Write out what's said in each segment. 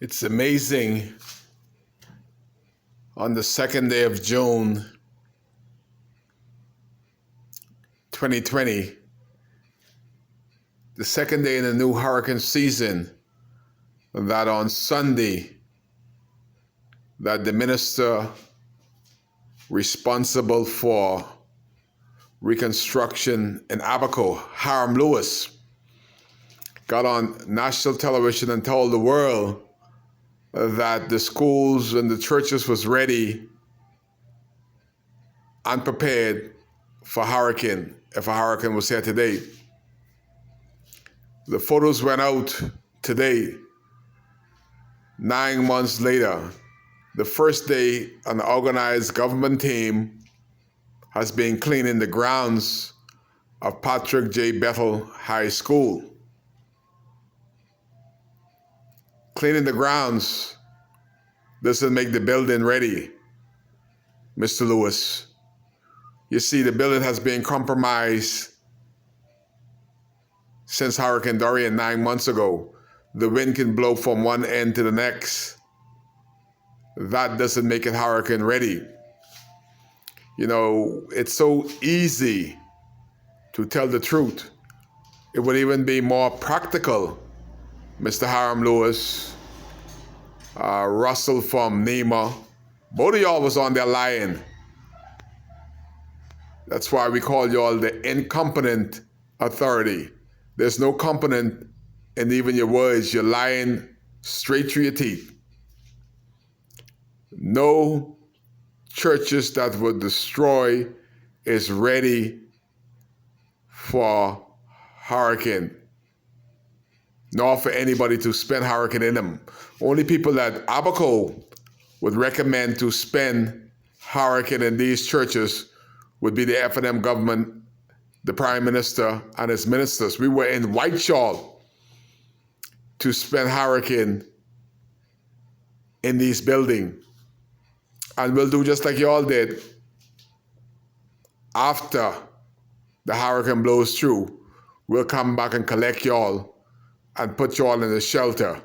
It's amazing. On the second day of June 2020, the second day in the new hurricane season, that on Sunday, that the minister responsible for reconstruction in Abaco, Hiram Lewis, got on national television and told the world that the schools and the churches was ready and prepared for hurricane, if a hurricane was here today. The photos went out today, 9 months later. The first day an organized government team has been cleaning the grounds of Patrick J. Bethel High School. Cleaning the grounds doesn't make the building ready, Mr. Lewis. You see, the building has been compromised since Hurricane Dorian 9 months ago. The wind can blow from one end to the next. That doesn't make it hurricane ready. You know, it's so easy to tell the truth. It would even be more practical, Mr. Hiram Lewis, Russell from NEMA, both of y'all was on there lying. That's why we call y'all the incompetent authority. There's no competent in even your words. You're lying straight through your teeth. No churches that would destroy is ready for hurricane, nor for anybody to spend hurricane in them. Only people that Abaco would recommend to spend hurricane in these churches would be the F&M government, the Prime Minister and his ministers. We were in Whiteshall to spend hurricane in these buildings. And we'll do just like y'all did. After the hurricane blows through, we'll come back and collect y'all and put y'all in a shelter,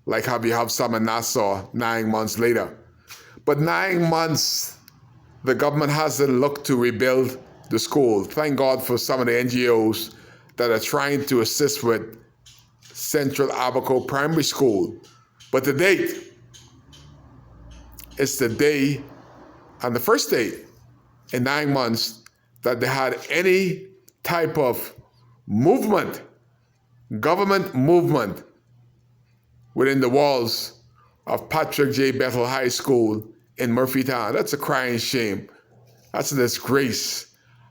like how we have some in Nassau 9 months later. But 9 months, the government hasn't looked to rebuild the school. Thank God for some of the NGOs that are trying to assist with Central Abaco Primary School. But the date, it's the day and the first day in 9 months that they had any type of movement, government movement within the walls of Patrick J. Bethel High School in Murphytown. That's a crying shame. That's a disgrace.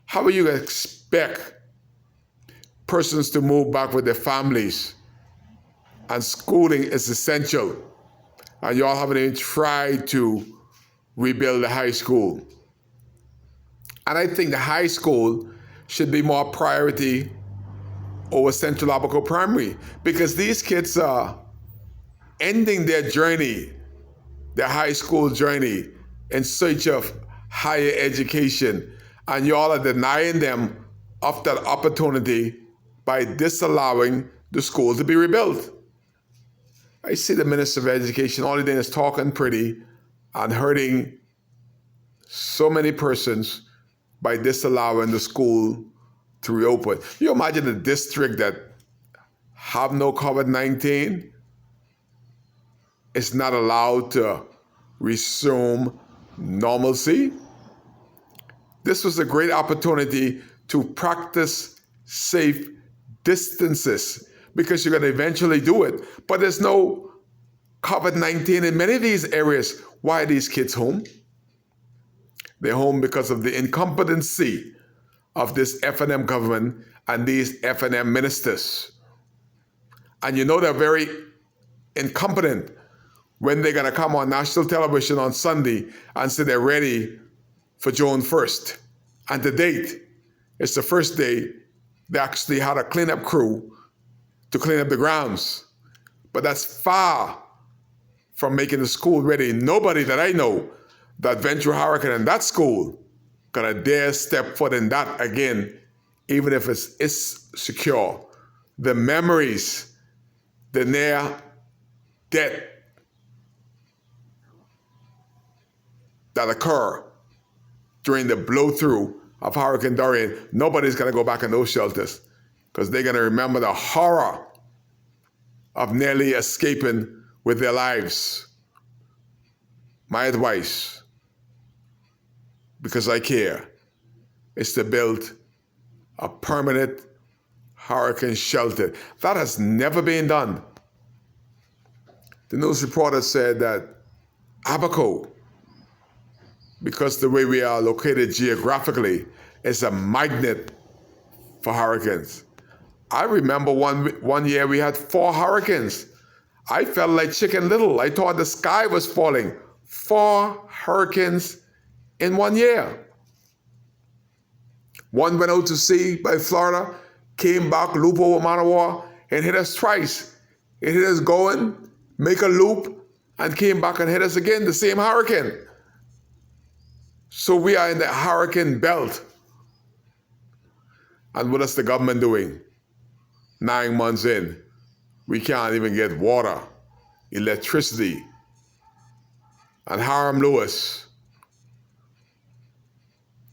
How will you expect persons to move back with their families? And schooling is essential. And y'all haven't even tried to rebuild the high school. And I think the high school should be more priority over Central Abaco Primary, because these kids are ending their journey, their high school journey, in search of higher education. And y'all are denying them of that opportunity by disallowing the school to be rebuilt. I see the Minister of Education all he did is talking pretty and hurting so many persons by disallowing the school to reopen. You imagine a district that have no COVID-19 is not allowed to resume normalcy? This was a great opportunity to practice safe distances, because you're going to eventually do it. But there's no COVID-19 in many of these areas. Why are these kids home? They're home because of the incompetency of this F&M government and these F&M ministers. And you know they're very incompetent when they're going to come on national television on Sunday and say they're ready for June 1st. And the date, it's the first day they actually had a cleanup crew to clean up the grounds. But that's far from making the school ready. Nobody that I know that venture hurricane in that school gonna dare step foot in that again, even if it's secure. The memories, the near death that occur during the blow-through of Hurricane Dorian, nobody's going to go back in those shelters because they're going to remember the horror of nearly escaping with their lives. My advice, because I care, is to build a permanent hurricane shelter. That has never been done. The news reporter said that Abaco, because the way we are located geographically, is a magnet for hurricanes. I remember one year we had 4 hurricanes. I felt like Chicken Little. I thought the sky was falling. 4 hurricanes in 1 year. One went out to sea by Florida, came back, loop over Manawa, and hit us twice. It hit us going, make a loop, and came back and hit us again, the same hurricane. So we are in the hurricane belt. And what is the government doing? 9 months in, we can't even get water, electricity. And Hiram Lewis,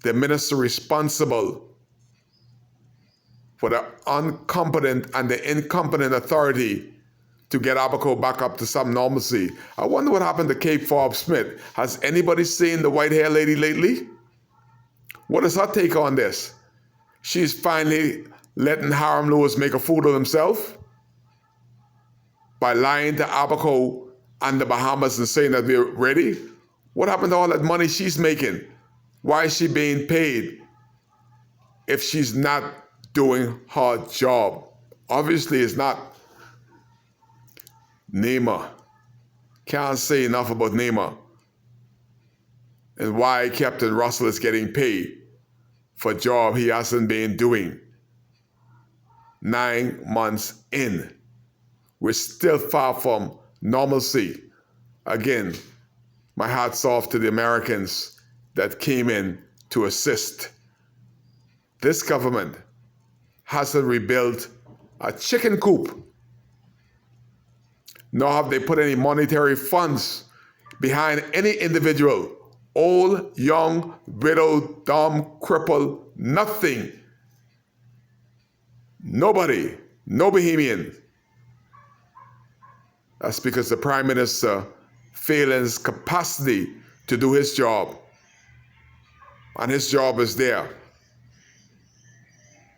the minister responsible for the incompetent and the incompetent authority to get Abaco back up to some normalcy. I wonder what happened to Kate Forbes Smith. Has anybody seen the white-haired lady lately? What is her take on this? She's finally letting Hiram Lewis make a fool of himself by lying to Abaco and the Bahamas and saying that we're ready. What happened to all that money she's making? Why is she being paid if she's not doing her job? Obviously, it's not. NEMA. Can't say enough about NEMA and why Captain Russell is getting paid for a job he hasn't been doing. 9 months in. We're still far from normalcy. Again, my hat's off to the Americans that came in to assist. This government hasn't rebuilt a chicken coop, nor have they put any monetary funds behind any individual, old, young, widowed, dumb, crippled, nothing. Nobody, no Bahamian. That's because the Prime Minister failed in his capacity to do his job. And his job is there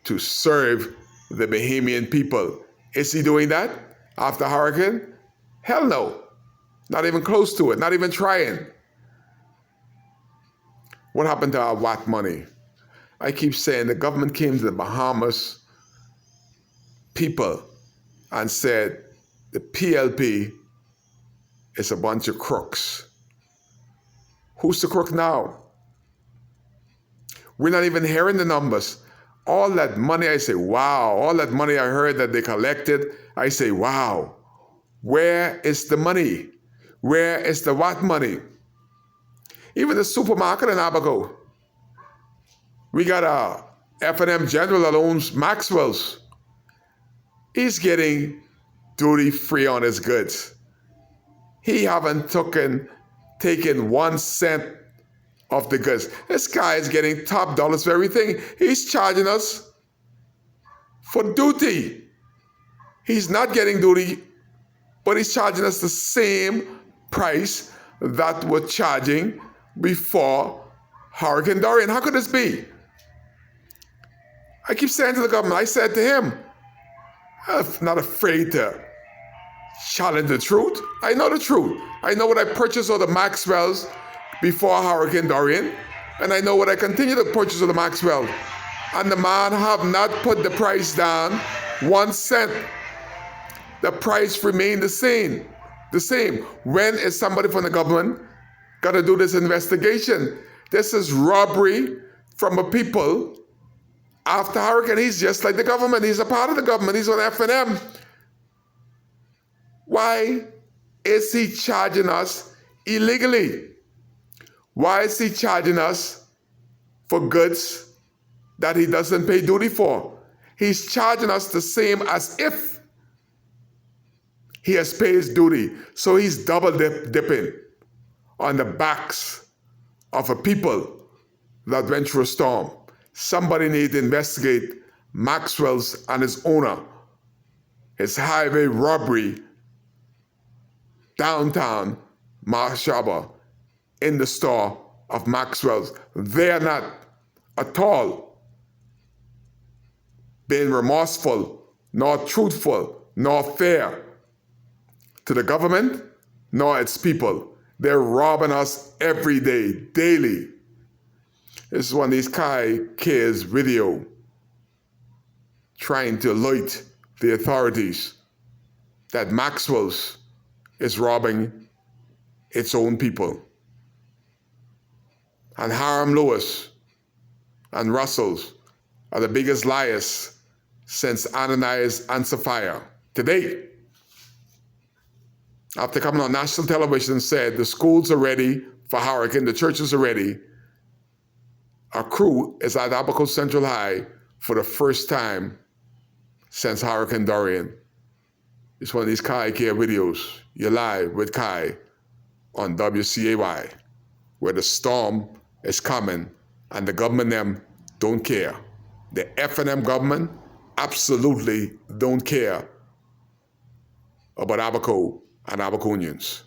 to serve the Bahamian people. Is he doing that after hurricane? Hell no. Not even close to it, not even trying. What happened to our WAT money? I keep saying the government came to the Bahamas people and said the PLP is a bunch of crooks. Who's the crook now? We're not even hearing the numbers. All that money, I say, wow. All that money I heard that they collected, I say, wow. Where is the money? Where is the WAT money? Even the supermarket in Abaco. We got a F&M General that owns Maxwell's. He's getting duty-free on his goods. He haven't taken 1 cent of the goods. This guy is getting top dollars for everything. He's charging us for duty. He's not getting duty, but he's charging us the same price that we're charging before Hurricane Dorian. How could this be? I keep saying to the government, I said to him, I'm not afraid to challenge the truth. I know the truth. I know what I purchased of the Maxwells before Hurricane Dorian, and I know what I continue to purchase of the Maxwell. And the man have not put the price down 1 cent. The price remained the same. When is somebody from the government going to do this investigation? This is robbery from a people after hurricane. He's just like the government. He's a part of the government. He's on F&M. Why is he charging us illegally? Why is he charging us for goods that he doesn't pay duty for? He's charging us the same as if He has paid his duty. So he's double dipping on the backs of a people that went through a storm. Somebody needs to investigate Maxwell's and his owner, his highway robbery downtown Mashaba in the store of Maxwell's. They are not at all being remorseful, nor truthful, nor fair to the government, nor its people. They're robbing us every day, daily. This is one of these Kai kids video trying to alert the authorities that Maxwell's is robbing its own people. And Hiram Lewis and Russell's are the biggest liars since Ananias and Sapphira. Today, after coming on national television, said the schools are ready for hurricane, the churches are ready. Our crew is at Abaco Central High for the first time since Hurricane Dorian. It's one of these Kai Care videos. You're live with Kai on WCAY, where the storm is coming and the government them don't care. The F&M government absolutely don't care about Abaco and Abaconians.